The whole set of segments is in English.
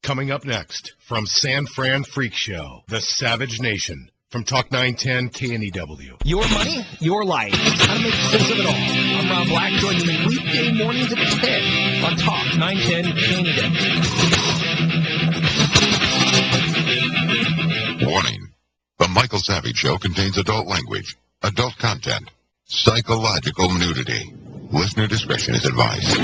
Coming up next, from San Fran Freak Show, the Savage Nation. From Talk 910 KNEW. Your money, your life. How to make sense of it all. I'm Rob Black. Join me weekday mornings at 10 on Talk 910 KNEW. Warning. The Michael Savage Show contains adult language, adult content, psychological nudity. Listener discretion is advised.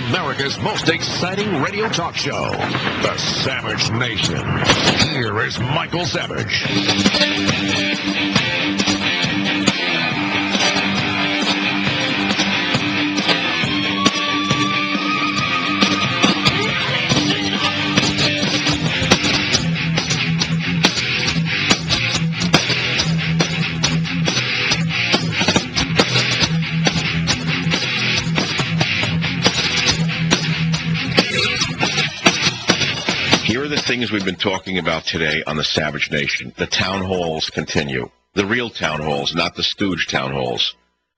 America's most exciting radio talk show, The Savage Nation. Here is Michael Savage. Things we've been talking about today on the Savage Nation. The town halls continue. The real town halls, not the stooge town halls,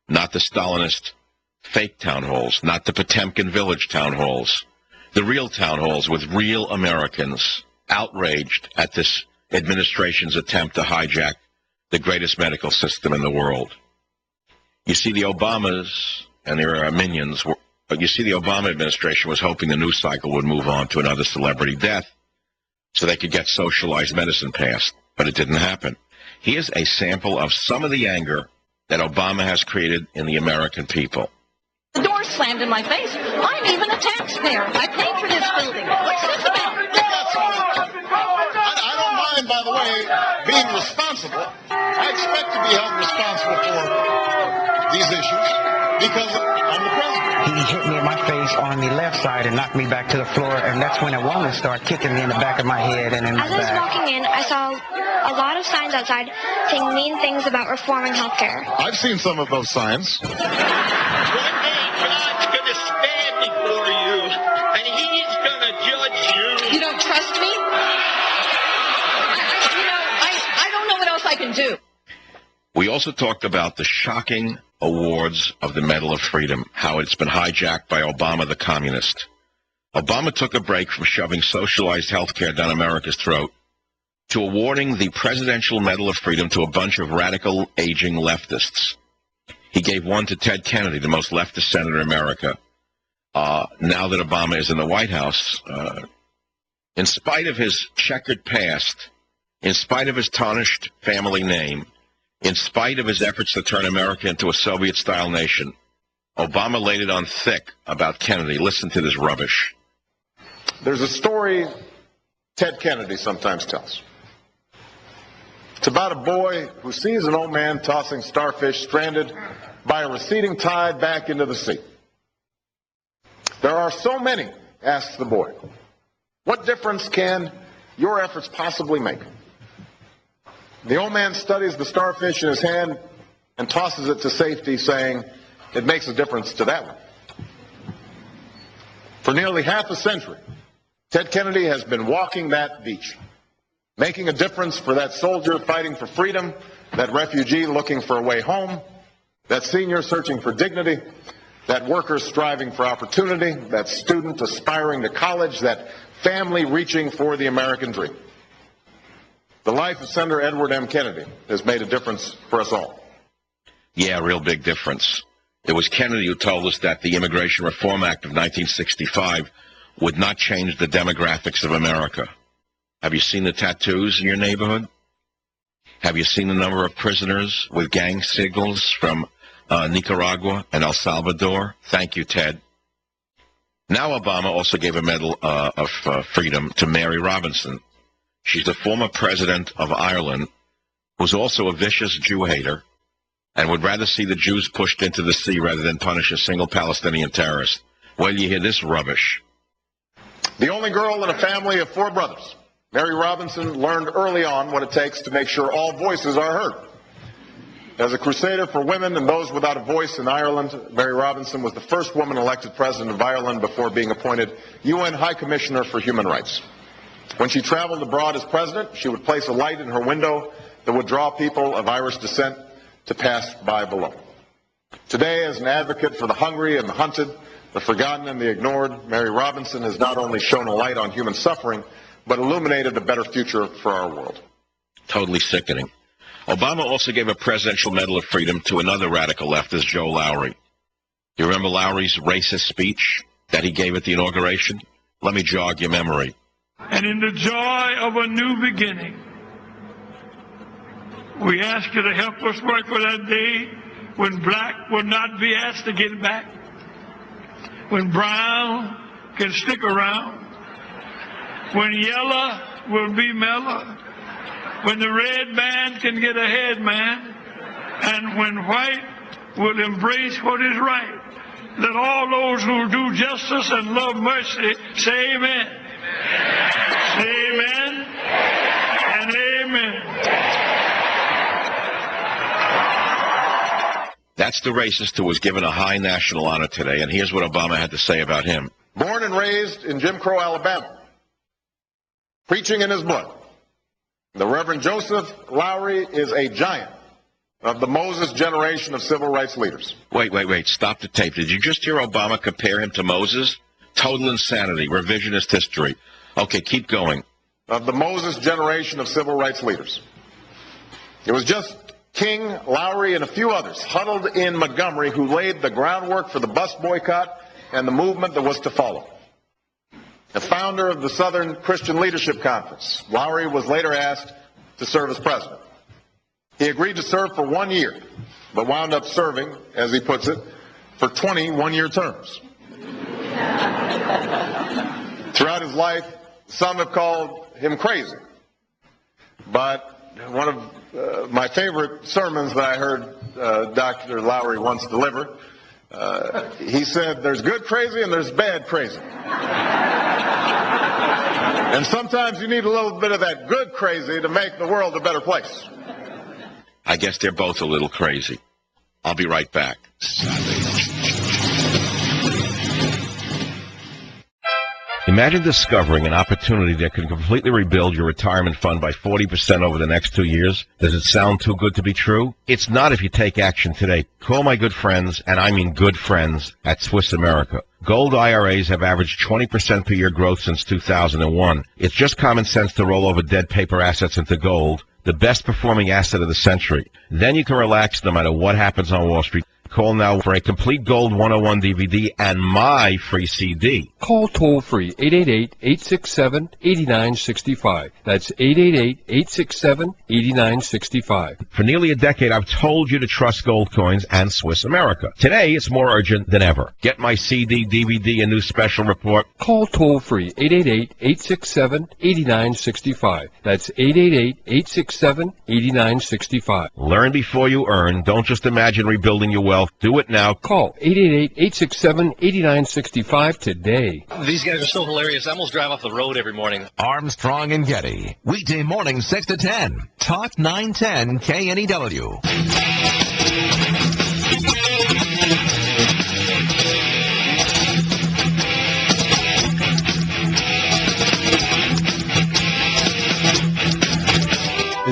not the Stalinist fake town halls, not the Potemkin village town halls. The real town halls with real Americans outraged at this administration's attempt to hijack the greatest medical system in the world. You see, the Obamas and their minions, you see, the Obama administration was hoping the news cycle would move on to another celebrity death, so they could get socialized medicine passed, but it didn't happen. Here's a sample of some of the anger that Obama has created in the American people. The door slammed in my face. I'm even a taxpayer. I paid for this building. What's this about? I don't mind, by the way, being responsible. I expect to be held responsible for these issues because I'm the president. He hit me in my face on the left side and knocked me back to the floor, and that's when a woman started kicking me in the back of my head and in my back. As I was walking in, I saw a lot of signs outside saying mean things about reforming healthcare. I've seen some of those signs. One day God's going to stand before you, and He's going to judge you. You don't trust me? I don't know what else I can do. We also talked about the shocking awards of the Medal of Freedom, how it's been hijacked by Obama the communist. Obama took a break from shoving socialized health care down America's throat to awarding the Presidential Medal of Freedom to a bunch of radical, aging leftists. He gave one to Ted Kennedy, the most leftist senator in America. Now that Obama is in the White House, in spite of his checkered past, in spite of his tarnished family name, in spite of his efforts to turn America into a Soviet-style nation, Obama laid it on thick about Kennedy. Listen to this rubbish. There's a story Ted Kennedy sometimes tells. It's about a boy who sees an old man tossing starfish stranded by a receding tide back into the sea. There are so many, asks the boy. What difference can your efforts possibly make? The old man studies the starfish in his hand and tosses it to safety, saying, it makes a difference to that one. For nearly half a century, Ted Kennedy has been walking that beach, making a difference for that soldier fighting for freedom, that refugee looking for a way home, that senior searching for dignity, that worker striving for opportunity, that student aspiring to college, that family reaching for the American dream. The life of Senator Edward M. Kennedy has made a difference for us all. Yeah, a real big difference. It was Kennedy who told us that the Immigration Reform Act of 1965 would not change the demographics of America. Have you seen the tattoos in your neighborhood? Have you seen the number of prisoners with gang signals from Nicaragua and El Salvador? Thank you, Ted. Now Obama also gave a Medal of Freedom to Mary Robinson. She's the former president of Ireland, who's also a vicious Jew hater, and would rather see the Jews pushed into the sea rather than punish a single Palestinian terrorist. Well, you hear this rubbish. The only girl in a family of 4 brothers, Mary Robinson learned early on what it takes to make sure all voices are heard. As a crusader for women and those without a voice in Ireland, Mary Robinson was the first woman elected president of Ireland before being appointed UN High Commissioner for Human Rights. When she traveled abroad as president, she would place a light in her window that would draw people of Irish descent to pass by below. Today, as an advocate for the hungry and the hunted, the forgotten and the ignored, Mary Robinson has not only shone a light on human suffering, but illuminated a better future for our world. Totally sickening. Obama also gave a Presidential Medal of Freedom to another radical leftist, Joe Lowry. You remember Lowry's racist speech that he gave at the inauguration? Let me jog your memory. And in the joy of a new beginning, we ask you to help us work for that day when black will not be asked to get back, when brown can stick around, when yellow will be mellow, when the red man can get a head man, and when white will embrace what is right. Let all those who do justice and love mercy say amen. Say amen and amen. That's the racist who was given a high national honor today, and here's what Obama had to say about him. Born and raised in Jim Crow, Alabama, preaching in his blood, the Reverend Joseph Lowry is a giant of the Moses generation of civil rights leaders. Wait. Stop the tape. Did you just hear Obama compare him to Moses? Total insanity. Revisionist history. Okay, keep going. Of the Moses generation of civil rights leaders. It was just King, Lowry, and a few others huddled in Montgomery who laid the groundwork for the bus boycott and the movement that was to follow. The founder of the Southern Christian Leadership Conference, Lowry was later asked to serve as president. He agreed to serve for 1 year, but wound up serving, as he puts it, for 20 one-year terms. Throughout his life, some have called him crazy. But one of my favorite sermons that I heard Dr. Lowry once deliver, he said, there's good crazy and there's bad crazy. And sometimes you need a little bit of that good crazy to make the world a better place. I guess they're both a little crazy. I'll be right back. Imagine discovering an opportunity that could completely rebuild your retirement fund by 40% over the next 2 years. Does it sound too good to be true? It's not if you take action today. Call my good friends, and I mean good friends, at Swiss America. Gold IRAs have averaged 20% per year growth since 2001. It's just common sense to roll over dead paper assets into gold, the best performing asset of the century. Then you can relax no matter what happens on Wall Street. Call now for a complete Gold 101 DVD and my free CD. Call toll-free 888-867-8965. That's 888-867-8965. For nearly a decade, I've told you to trust gold coins and Swiss America. Today, it's more urgent than ever. Get my CD, DVD, and new special report. Call toll-free 888-867-8965. That's 888-867-8965. Learn before you earn. Don't just imagine rebuilding your wealth. Do it now. Call 888-867-8965 today. These guys are so hilarious. I almost drive off the road every morning. Armstrong and Getty. Weekday morning 6 to 10. Talk 910 KNEW.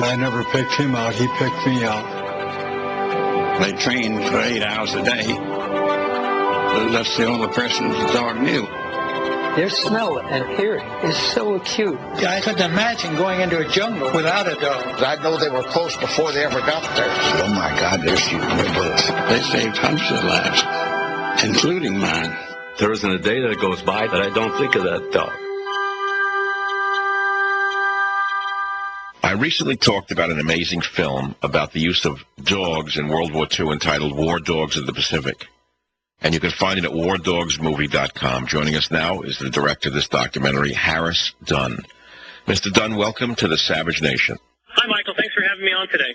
I never picked him out. He picked me out. They trained for 8 hours a day. That's the only person the dog knew. Their smell and hearing is so acute. I couldn't imagine going into a jungle without a dog. I know they were close before they ever got there. Oh my God, they're shooting their bullets. They saved hundreds of lives, including mine. There isn't a day that goes by that I don't think of that dog. I recently talked about an amazing film about the use of dogs in World War II entitled War Dogs of the Pacific. And you can find it at wardogsmovie.com. Joining us now is the director of this documentary, Harris Dunn. Mr. Dunn, welcome to the Savage Nation. Hi, Michael. Thanks for having me on today.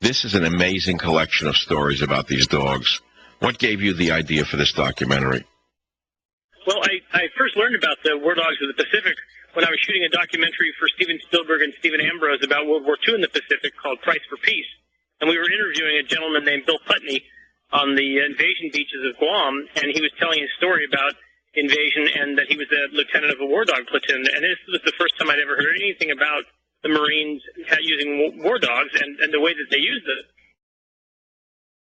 This is an amazing collection of stories about these dogs. What gave you the idea for this documentary? Well, I first learned about the War Dogs of the Pacific when I was shooting a documentary for Steven Spielberg and Stephen Ambrose about World War II in the Pacific called Price for Peace. And we were interviewing a gentleman named Bill Putney on the invasion beaches of Guam, and he was telling his story about invasion and that he was a lieutenant of a War Dog platoon. And this was the first time I'd ever heard anything about the Marines using war dogs and the way that they use